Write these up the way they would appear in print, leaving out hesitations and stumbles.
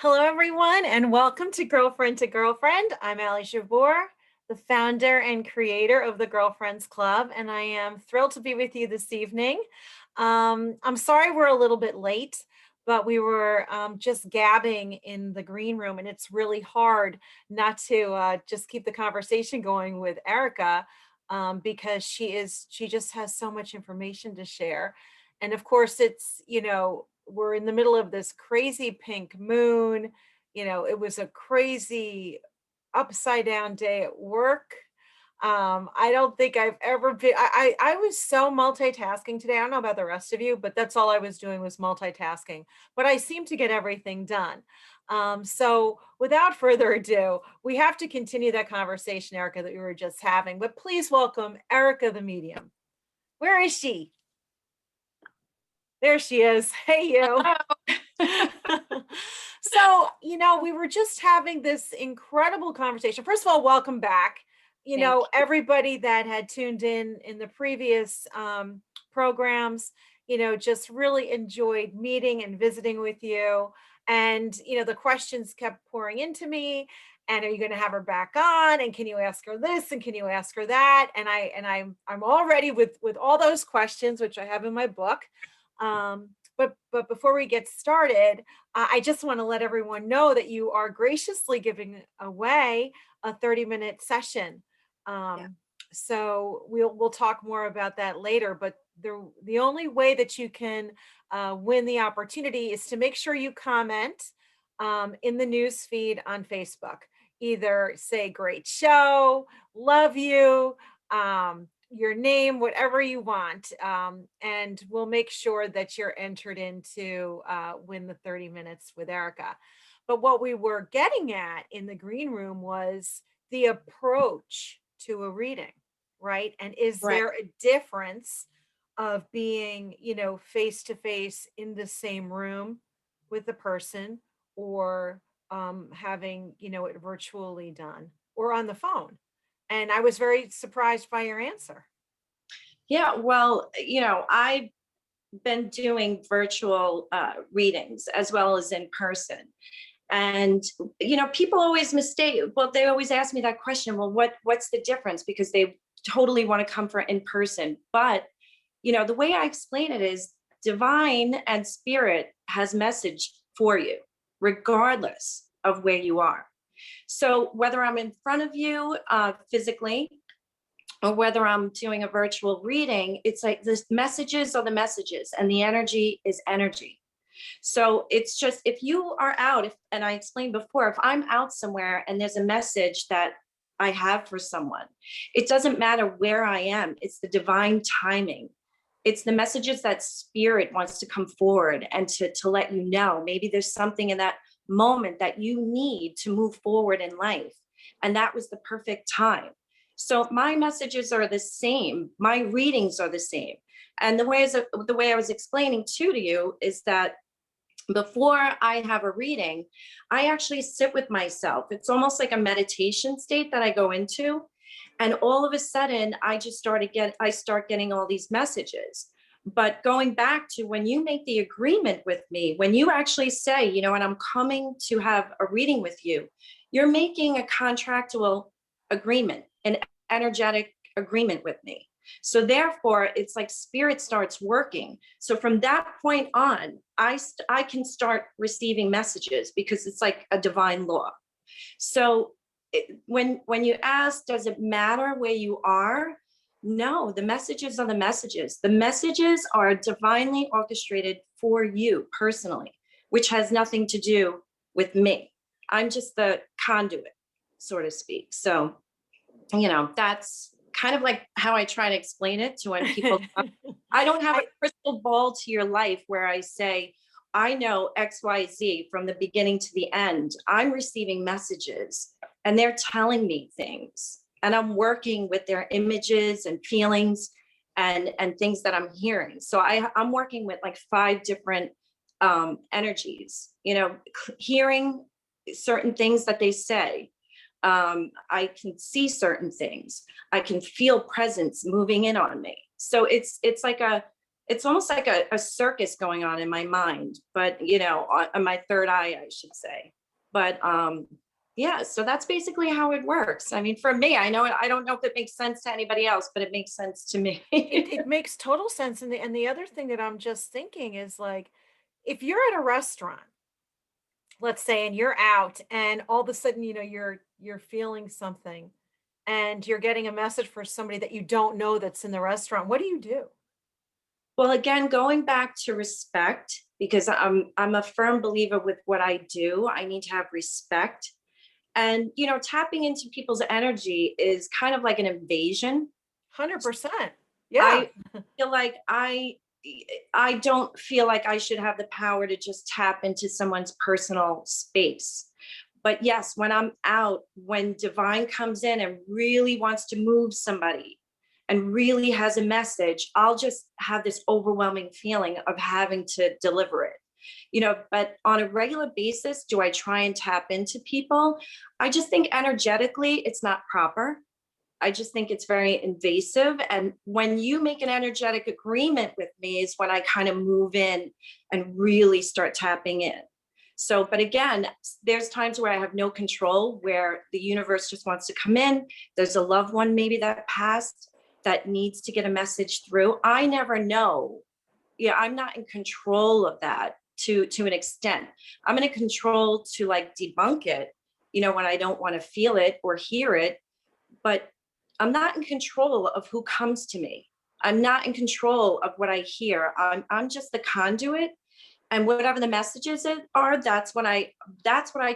Hello, everyone, and welcome to Girlfriend2Girlfriend. I'm Ali Jabbour, the founder and creator of the Girlfriends Club, and I am thrilled to be with you this evening. I'm sorry we're a little bit late, but we were just gabbing in the green room, and it's really hard not to just keep the conversation going with Erica because she just has so much information to share. And of course, we're in the middle of this crazy pink moon. It was a crazy upside down day at work. I don't think I've ever been, I was so multitasking today. I don't know about the rest of you, but that's all I was doing was multitasking. But I seem to get everything done. So without further ado, we have to continue that conversation, Erica, that we were just having. But please welcome Erica the medium. Where is she? There she is. Hey, you. So, we were just having this incredible conversation. First of all, welcome back. Thank you. Everybody that had tuned in the previous programs, just really enjoyed meeting and visiting with you. And, the questions kept pouring into me. And are you going to have her back on? And can you ask her this? And can you ask her that? And I'm all ready with all those questions, which I have in my book. But before we get started, I just want to let everyone know that you are graciously giving away a 30-minute session. Yeah. So we'll talk more about that later. But the only way that you can win the opportunity is to make sure you comment in the news feed on Facebook. Either say "great show," "love you," your name, whatever you want. And we'll make sure that you're entered into win the 30 minutes with Erica. But what we were getting at in the green room was the approach to a reading, right? And is Right. there a difference of being, face to face in the same room with the person or having, it virtually done or on the phone? And I was very surprised by your answer. Yeah. Well, I've been doing virtual readings as well as in person. And, people always mistake, well, they always ask me that question. Well, what's the difference? Because they totally want to come for in person. But, the way I explain it is divine and spirit has message for you, regardless of where you are. So whether I'm in front of you physically, or whether I'm doing a virtual reading, it's like the messages are the messages and the energy is energy. So it's just if you are out, and I explained before, if I'm out somewhere and there's a message that I have for someone, it doesn't matter where I am, it's the divine timing. It's the messages that spirit wants to come forward and to let you know maybe there's something in that moment that you need to move forward in life. And that was the perfect time. So my messages are the same. My readings are the same. And the way I was explaining to you is that before I have a reading, I actually sit with myself. It's almost like a meditation state that I go into. And all of a sudden, I start getting all these messages. But going back to when you make the agreement with me, when you actually say, and I'm coming to have a reading with you, you're making a contractual agreement, an energetic agreement with me. So therefore, it's like spirit starts working. So from that point on, I can start receiving messages because it's like a divine law. So when you ask, does it matter where you are? No, the messages are the messages. The messages are divinely orchestrated for you personally, which has nothing to do with me. I'm just the conduit, so to speak. So, that's kind of like how I try to explain it to when people I don't have a crystal ball to your life where I say, I know XYZ from the beginning to the end. I'm receiving messages and they're telling me things and I'm working with their images and feelings and things that I'm hearing. So I'm working with like 5 different energies, hearing certain things that they say. I can see certain things. I can feel presence moving in on me. So it's like it's almost like a circus going on in my mind, but on my third eye, I should say. But yeah, so that's basically how it works. I mean, for me, I don't know if it makes sense to anybody else, but it makes sense to me. It makes total sense. And the other thing that I'm just thinking is like, if you're at a restaurant, let's say, and you're out and all of a sudden, you're feeling something and you're getting a message for somebody that you don't know that's in the restaurant, what do you do? Well, again, going back to respect, because I'm a firm believer with what I do. I need to have respect. And tapping into people's energy is kind of like an invasion. 100%. Yeah. I feel like I don't feel like I should have the power to just tap into someone's personal space. But yes, when I'm out, when divine comes in and really wants to move somebody and really has a message, I'll just have this overwhelming feeling of having to deliver it. But on a regular basis, do I try and tap into people? I just think energetically it's not proper. I just think it's very invasive. And when you make an energetic agreement with me is when I kind of move in and really start tapping in. So, but again, there's times where I have no control, where the universe just wants to come in. There's a loved one maybe that passed that needs to get a message through. I never know. Yeah, I'm not in control of that to an extent. I'm in control to like debunk it, when I don't want to feel it or hear it. But I'm not in control of who comes to me. I'm not in control of what I hear. I'm just the conduit, and whatever the messages are, that's what I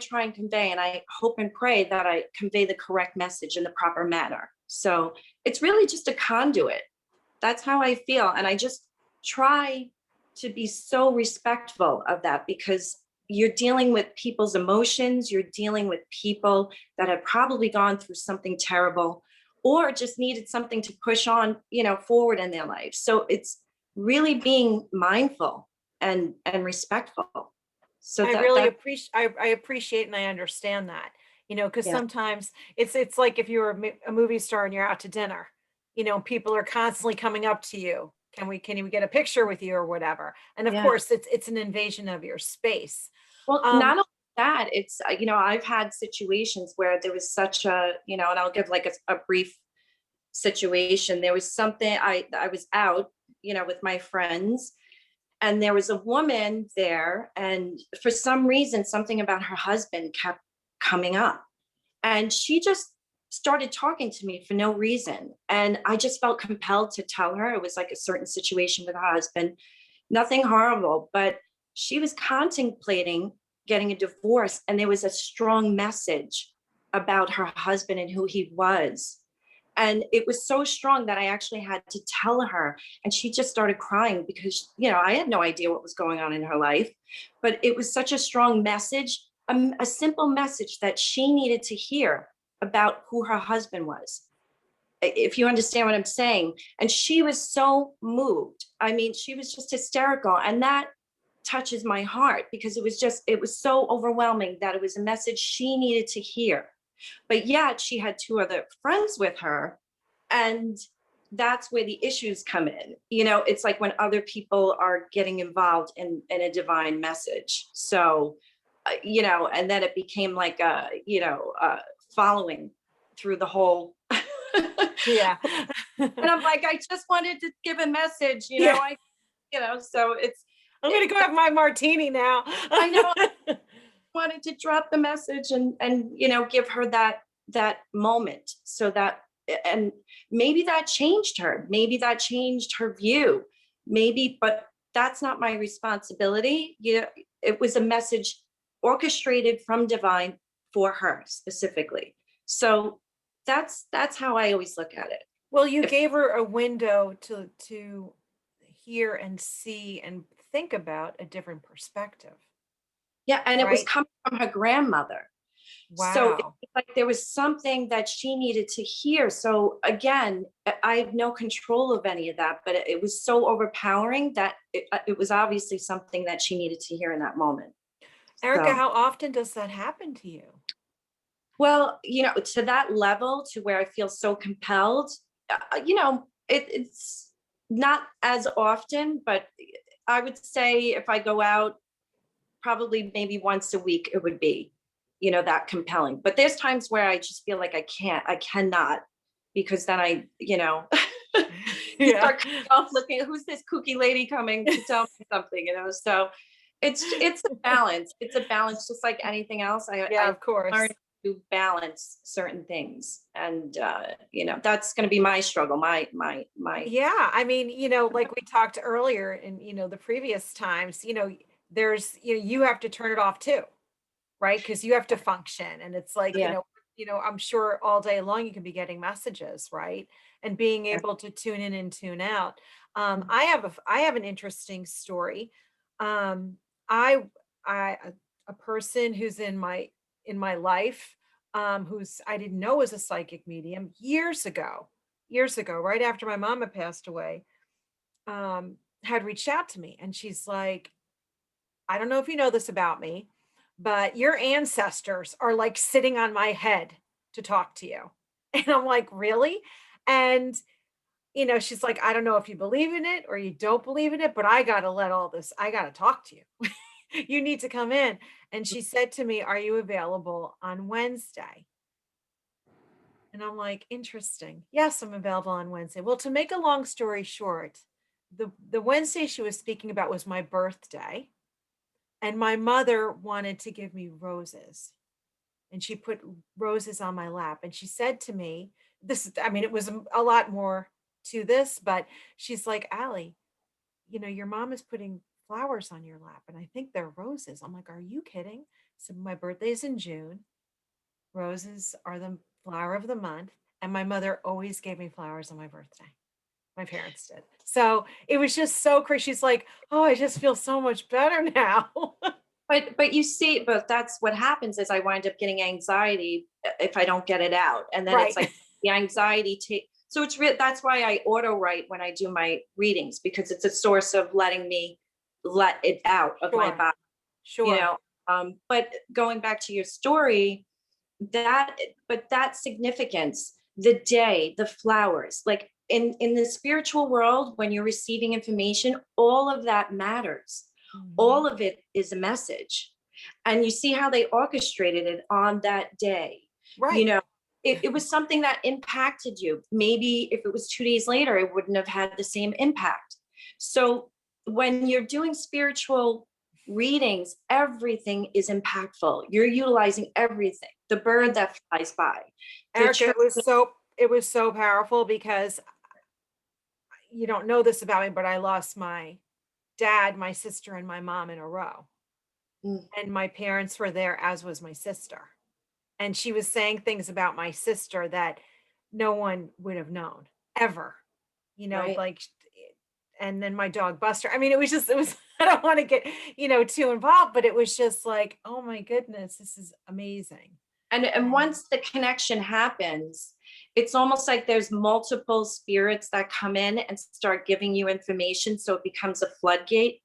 try and convey. And I hope and pray that I convey the correct message in the proper manner. So it's really just a conduit. That's how I feel, and I just try to be so respectful of that, because you're dealing with people's emotions. You're dealing with people that have probably gone through something terrible or just needed something to push on, forward in their life. So it's really being mindful and respectful. So I that really that appreciate I appreciate and I understand that, because yeah. sometimes it's like if you're a movie star and you're out to dinner, people are constantly coming up to you. Can we get a picture with you or whatever? And of Yeah. course, it's an invasion of your space. Well, not Um, only that, it's I've had situations where there was such and I'll give like a brief situation. There was something, I was out, with my friends, and there was a woman there, and for some reason something about her husband kept coming up, and she just started talking to me for no reason, and I just felt compelled to tell her. It was like a certain situation with her husband, nothing horrible, but she was contemplating getting a divorce, and there was a strong message about her husband and who he was. And it was so strong that I actually had to tell her. And she just started crying because, I had no idea what was going on in her life. But it was such a strong message, a simple message that she needed to hear about who her husband was, if you understand what I'm saying. And she was so moved. I mean, she was just hysterical. And that touches my heart, because it was so overwhelming that it was a message she needed to hear. But yet she had two other friends with her. And that's where the issues come in. It's like when other people are getting involved in a divine message. So, and then it became like following through the whole. yeah. And I'm like, I just wanted to give a message, Yeah. so it's, I'm gonna go have my martini now. I know I wanted to drop the message and give her that moment, so that, and maybe that changed her. Maybe that changed her view. Maybe, but that's not my responsibility. It was a message orchestrated from divine for her specifically. So that's how I always look at it. Well, you If gave her a window to hear and see and think about a different perspective, Yeah, and it was right? coming from her grandmother. So Wow. it's like there was something that she needed to hear. So again, I have no control of any of that, but it was so overpowering that it was obviously something that she needed to hear in that moment. Erica, So, how often does that happen to you? well, to that level, to where I feel so compelled, it's Not as often, but I would say if I go out, probably maybe once a week, it would be, that compelling. But there's times where I just feel like I cannot, because then you Yeah. start cutting off looking, who's this kooky lady coming to tell me something. So it's a balance. It's a balance, just like anything else. Yeah, I of learned course. to balance certain things. And that's gonna be my struggle, my Yeah, I mean, like we talked earlier in, the previous times, there's, you have to turn it off too, right? Because you have to function. And it's like, yeah. I'm sure all day long you can be getting messages, right? And being Yeah. able to tune in and tune out. Mhm. I have an interesting story. Um, I, a person who's in my life, who's I didn't know was a psychic medium years ago, right after my mama passed away, had reached out to me, and she's like, I don't know if you know this about me, but your ancestors are like sitting on my head to talk to you. And I'm like, really? And, she's like, I don't know if you believe in it or you don't believe in it, but I got to talk to you. You need to come in. And she said to me, are you available on Wednesday? And I'm like, interesting. Yes, I'm available on Wednesday. Well, to make a long story short, the Wednesday she was speaking about was my birthday. And my mother wanted to give me roses, and she put roses on my lap. And she said to me, I mean, it was a lot more to this, but she's like, Allie, your mom is putting flowers on your lap, and I think they're roses. I'm like, are you kidding? So my birthday's in June. Roses are the flower of the month. And my mother always gave me flowers on my birthday. My parents did. So it was just so crazy. She's like, oh, I just feel so much better now. But you see, but that's what happens is I wind up getting anxiety if I don't get it out. And then it's Right. like the anxiety take so it's real. That's why I auto write when I do my readings, because it's a source of letting me let it out of my Sure. body, you Sure. know. But going back to your story, that but that significance, the day, the flowers, like in the spiritual world, when you're receiving information, all of that matters. Mhm. All of it is a message, and you see how they orchestrated it on that day. you Right. know it was something that impacted you. Maybe if it was 2 days later, it wouldn't have had the same impact. So when you're doing spiritual readings, everything is impactful. You're utilizing everything. The bird And that flies by, the Erica, tree. it was so powerful because you don't know this about me, but I lost my dad, my sister, and my mom in a row. Mm, And my parents were there, as was my sister. And she was saying things about my sister that no one would have known ever, right. like, and then my dog Buster. I mean, it was, I don't want to get, too involved, but it was just like, oh my goodness, this is amazing. And once the connection happens, it's almost like there's multiple spirits that come in and start giving you information, so it becomes a floodgate.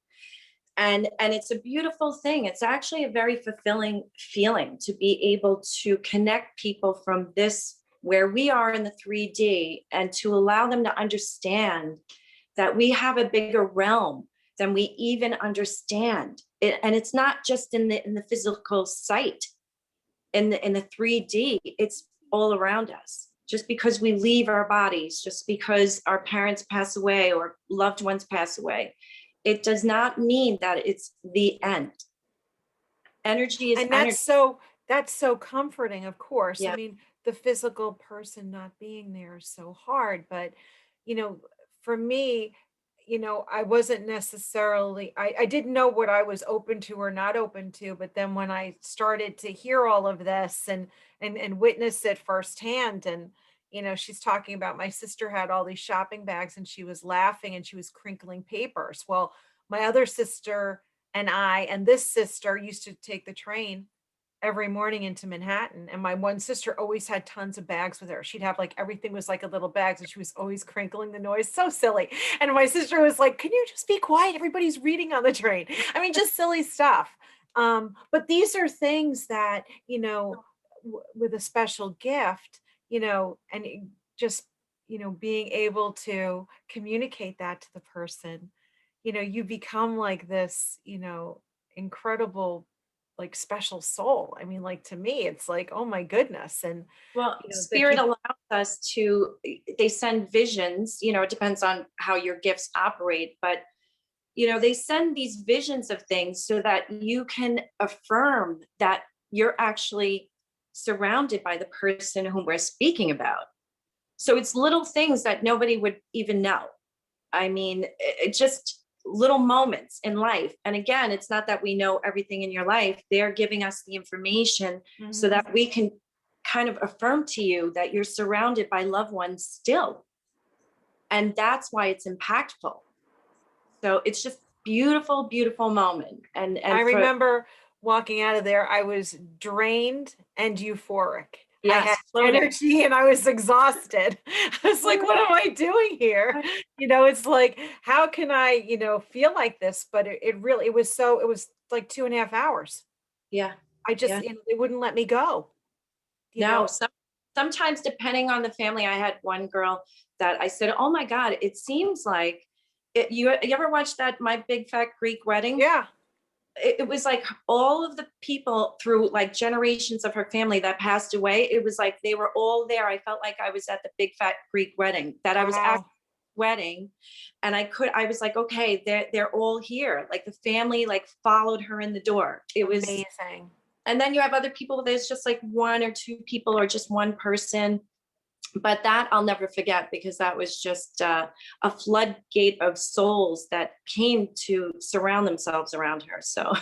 And it's a beautiful thing. It's actually a very fulfilling feeling to be able to connect people from this, where we are in the 3D, and to allow them to understand that we have a bigger realm than we even understand. And it's not just in the physical sight, in the 3D, it's all around us. Just because we leave our bodies, just because our parents pass away or loved ones pass away, it does not mean that it's the end. Energy is And energy. that's so comforting, of course. I Yeah. mean, the physical person not being there is so hard, but you know, for me, I wasn't necessarily I didn't know what I was open to or not open to, but then when I started to hear all of this and witness it firsthand, and she's talking about my sister had all these shopping bags and she was laughing and she was crinkling papers. Well, my other sister and I and this sister used to take the train every morning into Manhattan. And my one sister always had tons of bags with her. She'd have like everything was like a little bags and she was always crinkling the noise. So silly. And my sister was like, can you just be quiet? Everybody's reading on the train. I mean, just silly stuff. But these are things that, with a special gift, and just being able to communicate that to the person, you become like this, incredible, like special soul. I mean, like to me, it's like, oh my goodness. And, Well, the spirit people, allows us to, they send visions, it depends on how your gifts operate, but they send these visions of things so that you can affirm that you're actually surrounded by the person whom we're speaking about. So it's little things that nobody would even know. I mean, it just little moments in life. And again, it's not that we know everything in your life. They're giving us the information so Mhm. that we can kind of affirm to you that you're surrounded by loved ones still. And that's why it's impactful. So it's just beautiful, beautiful moment. I And for remember walking out of there, I was drained and euphoric. I had yes, floating. energy and I was exhausted. I was like, what am I doing here? It's like, how can I, feel like this? But it was it was like 2.5 hours. Yeah, I just, yeah. they wouldn't let me go, you know? No, sometimes depending on the family, I had one girl that I said, "Oh my God, it seems like you ever watched that My Big Fat Greek Wedding?" Yeah. It was like all of the people through like generations of her family that passed away. It was like they were all there. I felt like I was at the big fat Greek wedding, that I was at Wow. wedding, and I was like, okay, they're all here. Like the family like followed her in the door. It was, Amazing. and then you have other people, there's just like one or two people or just one person, but that I'll never forget because that was just a floodgate of souls that came to surround themselves around her. So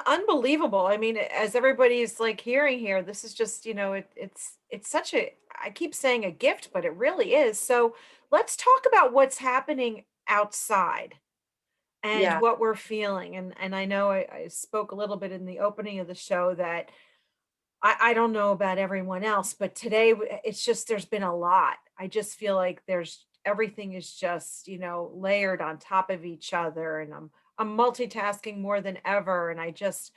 Unbelievable. I mean, as everybody's like hearing here, this is just, it's such I keep saying a gift, but it really is. So let's talk about what's happening outside and yeah. what we're feeling. And I know I spoke a little bit in the opening of the show that I don't know about everyone else, but today it's just there's been a lot. I just feel like there's everything is just, layered on top of each other, and I'm multitasking more than ever, and I just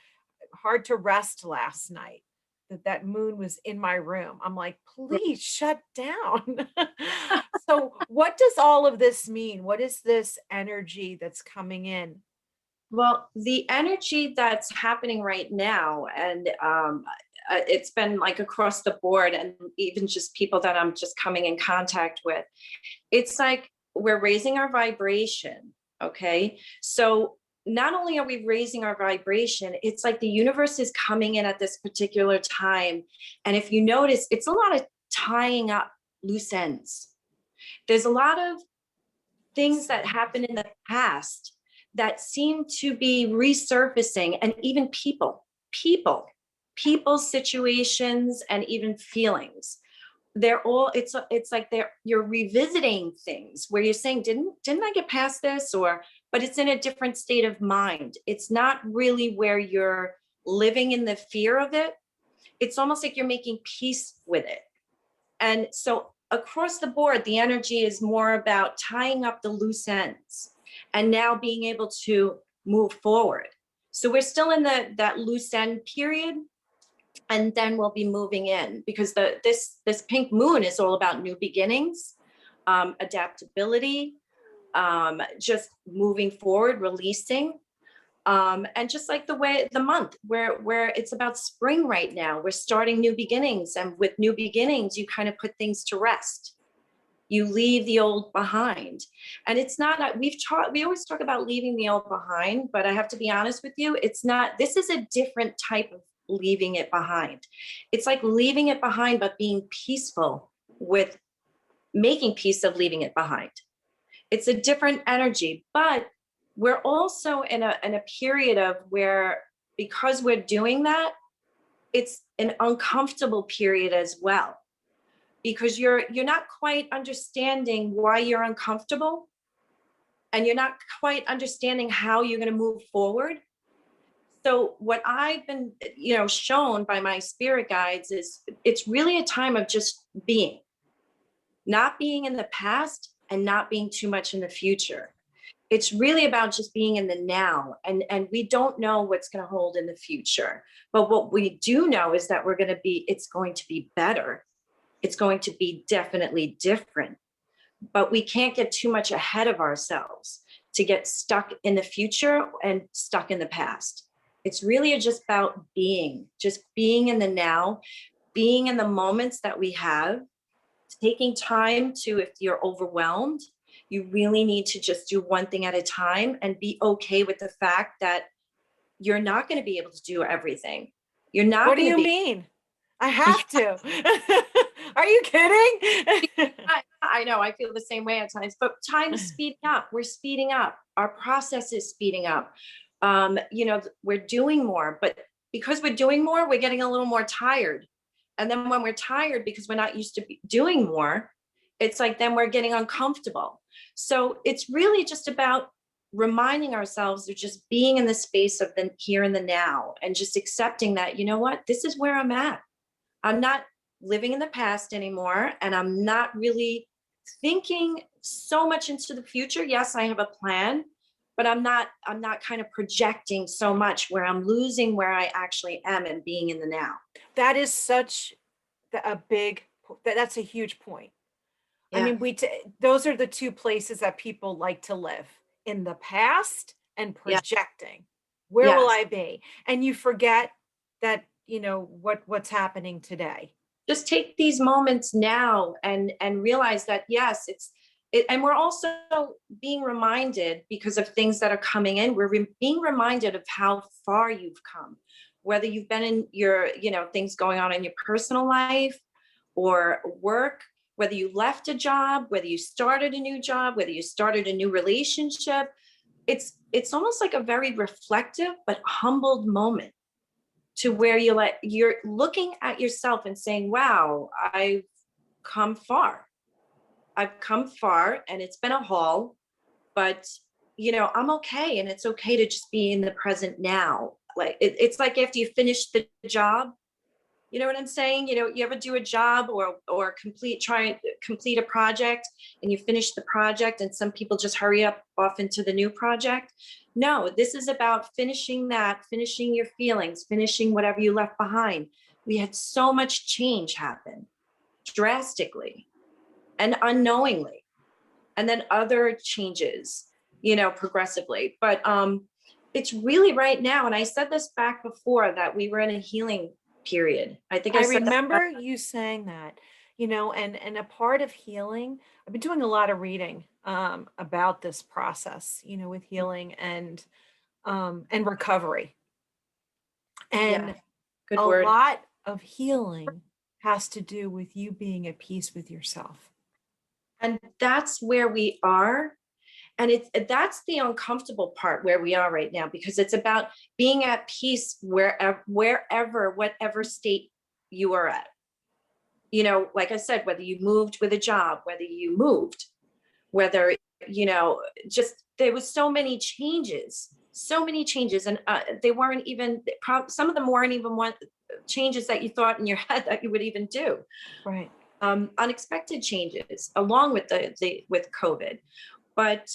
hard to rest last night. That moon was in my room. I'm like, please shut down. So what does all of this mean? What is this energy that's coming in? Well, the energy that's happening right now, and it's been like across the board, and even just people that I'm just coming in contact with, it's like we're raising our vibration. Okay. So not only are we raising our vibration, it's like the universe is coming in at this particular time. And if you notice, it's a lot of tying up loose ends. There's a lot of things that happened in the past that seem to be resurfacing, and even people people situations and even feelings, they're all, it's like you're revisiting things where you're saying, didn't I get past this, or but it's in a different state of mind. It's not really where you're living in the fear of it. It's almost like you're making peace with it. And so across the board, the energy is more about tying up the loose ends and now being able to move forward. So we're still in that loose end period, and then we'll be moving in because this pink moon is all about new beginnings, adaptability, just moving forward, releasing. And just like the way the month where it's about spring right now, we're starting new beginnings, and with new beginnings you kind of put things to rest. You leave the old behind. And it's not, we always talk about leaving the old behind, but I have to be honest with you, it's not, this is a different type of leaving it behind. It's like leaving it behind but being peaceful with making peace of leaving it behind. It's a different energy, but we're also in a period of where, because we're doing that, it's an uncomfortable period as well, because you're not quite understanding why you're uncomfortable, and you're not quite understanding how you're going to move forward. So what I've been, shown by my spirit guides is it's really a time of just being, not being in the past and not being too much in the future. It's really about just being in the now, and we don't know what's going to hold in the future, but what we do know is that it's going to be better. It's going to be definitely different. but we can't get too much ahead of ourselves to get stuck in the future and stuck in the past. It's really just about just being in the now, being in the moments that we have, taking time to, if you're overwhelmed, you really need to just do one thing at a time and be okay with the fact that you're not going to be able to do everything. You're What not do going to you be. mean? I have to. Are you kidding? I know, I feel the same way at times, but time is speeding up. We're speeding up. Our process is speeding up. We're doing more, but because we're doing more, we're getting a little more tired. And then when we're tired, because we're not used to doing more, it's like then we're getting uncomfortable. So it's really just about reminding ourselves of just being in the space of the here and the now, and just accepting that, you know what, this is where I'm at. I'm not living in the past anymore, and I'm not really thinking so much into the future. Yes, I have a plan, but I'm not kind of projecting so much where I'm losing where I actually am and being in the now. That is such a big, that's a huge point. I Yeah. mean, those are the two places that people like to live, in the past and Yeah. projecting. Where will Yes. I be? And you forget that, what's happening today. Just take these moments now and realize that, yes, and we're also being reminded, because of things that are coming in, we're being reminded of how far you've come, whether you've been in your, things going on in your personal life or work, whether you left a job, whether you started a new job, whether you started a new relationship. It's almost like a very reflective but humbled moment, to where you're looking at yourself and saying, wow, come far. I've come far, and it's been a haul, but I'm okay. And it's okay to just be in the present now. Like it's like after you finish the job, you know what I'm saying? You ever do a job or try and complete a project, and you finish the project, and some people just hurry up off into the new project. No, this is about finishing finishing your feelings, finishing whatever you left behind. We had so much change happen drastically and unknowingly, and then other changes, progressively. But it's really right now, and I said this back before, that we were in a healing period. I think I I said that. remember you saying that, and a part of healing, I've been doing a lot of reading about this process, with healing and recovery. Yeah, And good a word. lot of healing has to do with you being at peace with yourself. And that's where we are. And that's the uncomfortable part where we are right now, because it's about being at peace wherever, whatever state you are at. Like I said, whether you moved with a job, whether you moved, whether, just there was so many changes. And they weren't even, some of them weren't even one changes that you thought in your head that you would even do. Right. Unexpected changes along with with COVID. But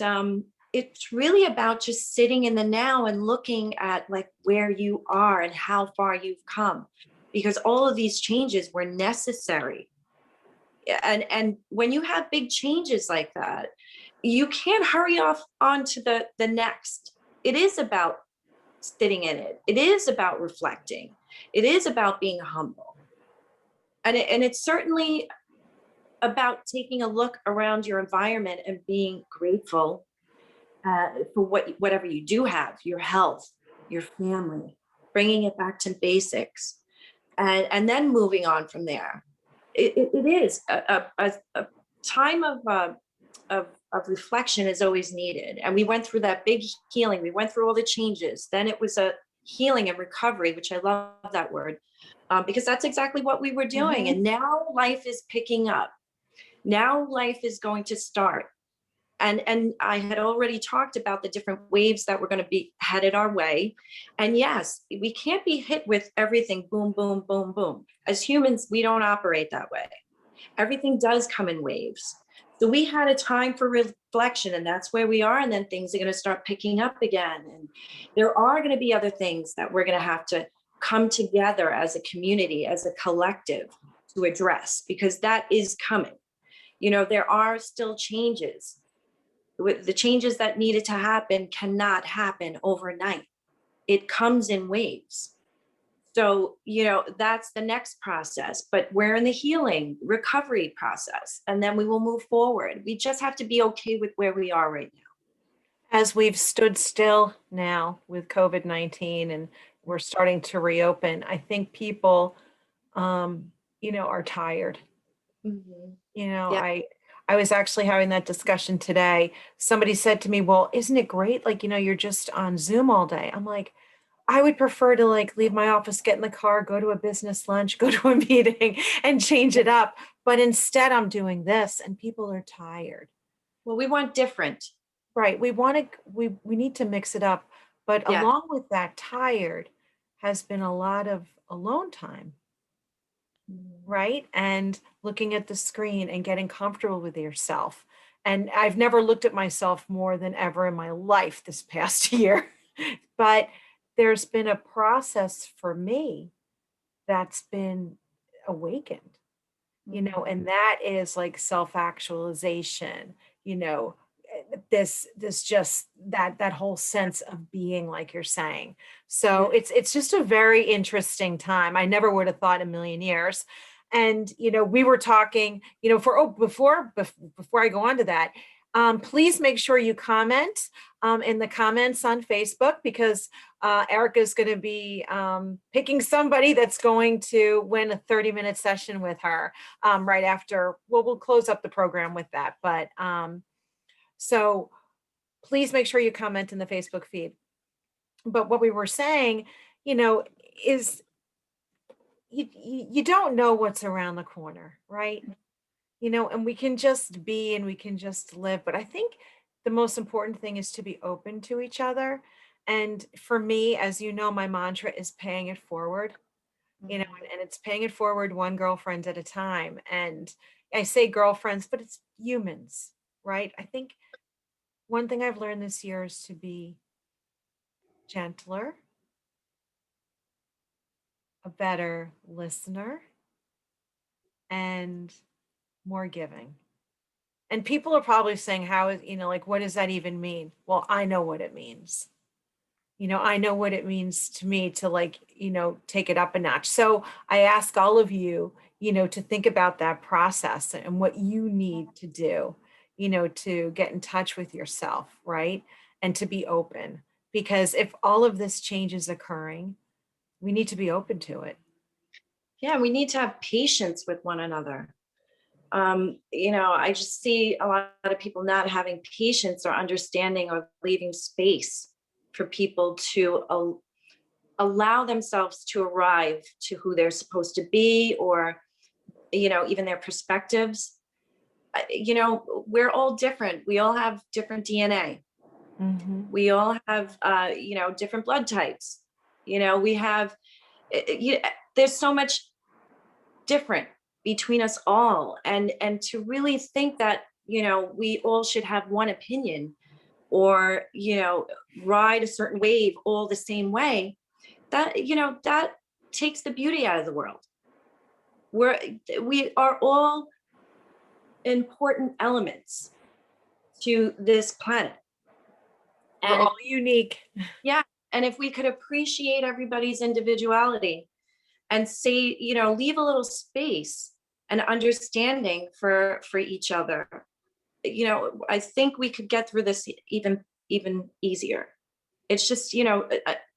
it's really about just sitting in the now and looking at like where you are and how far you've come, because all of these changes were necessary. And when you have big changes like that, you can't hurry off onto the next. It is about sitting in it. It is about reflecting. It is about being humble. And it's certainly about taking a look around your environment and being grateful for whatever you do have, your health, your family, bringing it back to basics, and then moving on from there. It is a time of reflection is always needed. And we went through that big healing. We went through all the changes. Then it was a healing and recovery, which I love that word, because that's exactly what we were doing. Mhm. And now life is picking up. Now life is going to start. And I had already talked about the different waves that were going to be headed our way. And yes, we can't be hit with everything boom, boom, boom, boom. As humans, we don't operate that way. Everything does come in waves. So we had a time for reflection, and that's where we are. And then things are going to start picking up again. And there are going to be other things that we're going to have to come together as a community, as a collective, to address, because that is coming. There are still changes. With the changes that needed to happen cannot happen overnight. It comes in waves. So, that's the next process, but we're in the healing recovery process, and then we will move forward. We just have to be okay with where we are right now. As we've stood still now with COVID-19 and we're starting to reopen, I think people, are tired. Mhm. You know, Yeah. I was actually having that discussion today. Somebody said to me, "Well, isn't it great? Like, you're just on Zoom all day." I'm like, I would prefer to like leave my office, get in the car, go to a business lunch, go to a meeting and change it up. But instead I'm doing this and people are tired. Well, we want different. Right. We need to mix it up. But Yeah. along with that, tired has been a lot of alone time, Mhm. right? And looking at the screen and getting comfortable with yourself. And I've never looked at myself more than ever in my life this past year. But there's been a process for me that's been awakened, Mhm. and that is like self-actualization, this just that whole sense of being like you're saying. So Yeah. it's just a very interesting time. I never would have thought in a million years. And we were talking, for before I go on to that, please make sure you comment in the comments on Facebook, because Erica is going to be picking somebody that's going to win a 30-minute session with her right after. Well, we'll close up the program with that. But so please make sure you comment in the Facebook feed. But what we were saying, is you don't know what's around the corner, right? And we can just be and we can just live. But I think the most important thing is to be open to each other. And for me, as you know, my mantra is paying it forward, Mhm. and it's paying it forward one girlfriend at a time. And I say girlfriends, but it's humans, right? I think one thing I've learned this year is to be gentler, a better listener, and more giving. And people are probably saying, how is, like, what does that even mean? Well, I know what it means. I know what it means to me to like, take it up a notch. So I ask all of you, to think about that process and what you need to do, to get in touch with yourself, right? And to be open. Because if all of this change is occurring, we need to be open to it. Yeah, we need to have patience with one another. I just see a lot of people not having patience or understanding of leaving space for people to allow themselves to arrive to who they're supposed to be, or even their perspectives. We're all different. We all have different DNA. Mhm. We all have different blood types. We have there's so much different between us all, and to really think that we all should have one opinion, or ride a certain wave all the same way, that takes the beauty out of the world. We are all important elements to this planet. We're And if, all unique. yeah, and if we could appreciate everybody's individuality and say, leave a little space and understanding for each other, I think we could get through this even easier. It's just,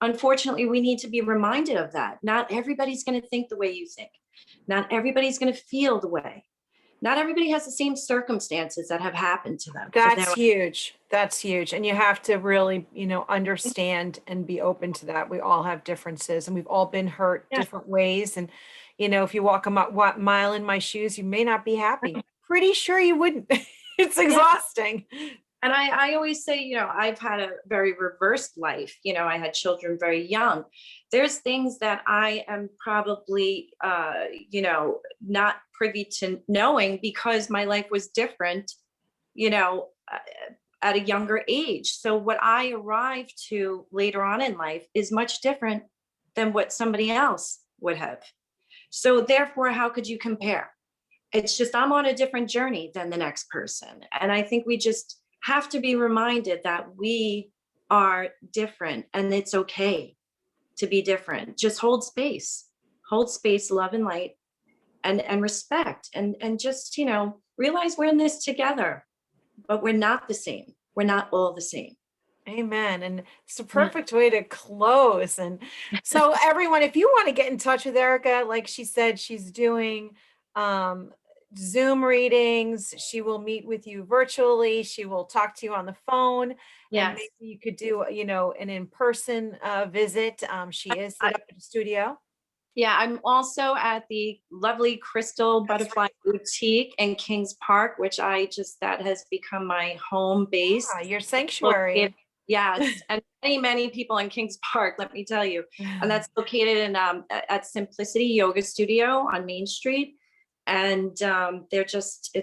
unfortunately, we need to be reminded of that. Not everybody's going to think the way you think. Not everybody's going to feel the way. Not everybody has the same circumstances that have happened to them in their That's life. huge. That's huge. And you have to really, understand and be open to that. We all have differences and we've all been hurt Yeah. different ways. And, if you walk a mile in my shoes, you may not be happy. Pretty sure you wouldn't. It's Yeah. exhausting. And I always say, I've had a very reversed life. I had children very young. There's things that I am probably, not privy to knowing because my life was different, at a younger age. So what I arrived to later on in life is much different than what somebody else would have. So therefore, how could you compare? It's just I'm on a different journey than the next person. And I think we just have to be reminded that we are different and it's okay to be different. Just hold space, love and light, and respect, and just, realize we're in this together, but we're not the same. We're not all the same. Amen. And it's a Yeah. perfect way to close. And so everyone, if you want to get in touch with Erica, like she said, she's doing um, Zoom readings. She will meet with you virtually. She will talk to you on the phone, and maybe Yes. you could do, an in-person visit. She is I, set up in a studio. yeah, I'm also at the lovely Crystal That's Butterfly Boutique in Kings Park, which that has become my home base. right. Your Located, sanctuary. yes, and many people in Kings Park, let me tell you. And that's located in at Simplicity Yoga Studio on Main Street. And they're just,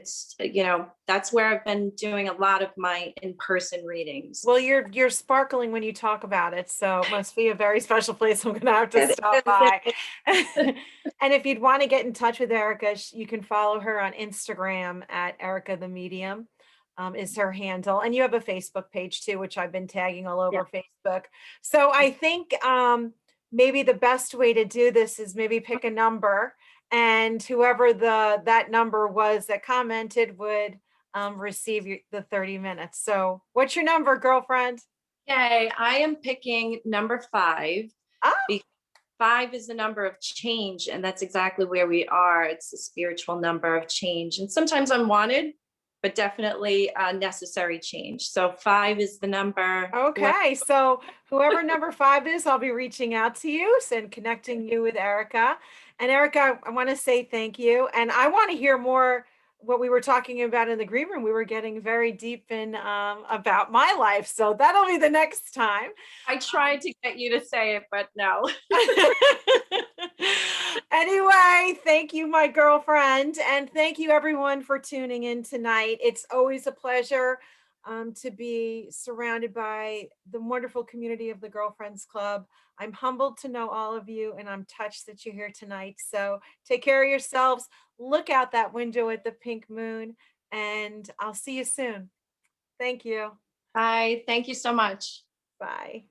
that's where I've been doing a lot of my in-person readings. Well, you're sparkling when you talk about it, so it must be a very special place. I'm gonna have to stop by. And if you'd want to get in touch with Erica, you can follow her on Instagram at Erica the Medium, is her handle. And you have a Facebook page too, which I've been tagging all Yeah. over Facebook. So I think maybe the best way to do this is maybe pick a number, and whoever that number was that commented would receive the 30 minutes. So what's your number, girlfriend? Okay, I am picking number 5. Oh, Because 5 is the number of change, and that's exactly where we are. It's a spiritual number of change, and sometimes unwanted, but definitely necessary change. So 5 is the number. okay. So whoever number 5 is, I'll be reaching out to you and connecting you with Erica. And Erica, I want to say thank you. And I want to hear more what we were talking about in the green room. We were getting very deep in about my life. So that'll be the next time. I tried to get you to say it, but no. Anyway, thank you, my girlfriend. And thank you, everyone, for tuning in tonight. It's always a pleasure to be surrounded by the wonderful community of the Girlfriends Club. I'm humbled to know all of you, and I'm touched that you're here tonight. So take care of yourselves. Look out that window at the pink moon, and I'll see you soon. Thank you. Bye. Thank you so much. Bye.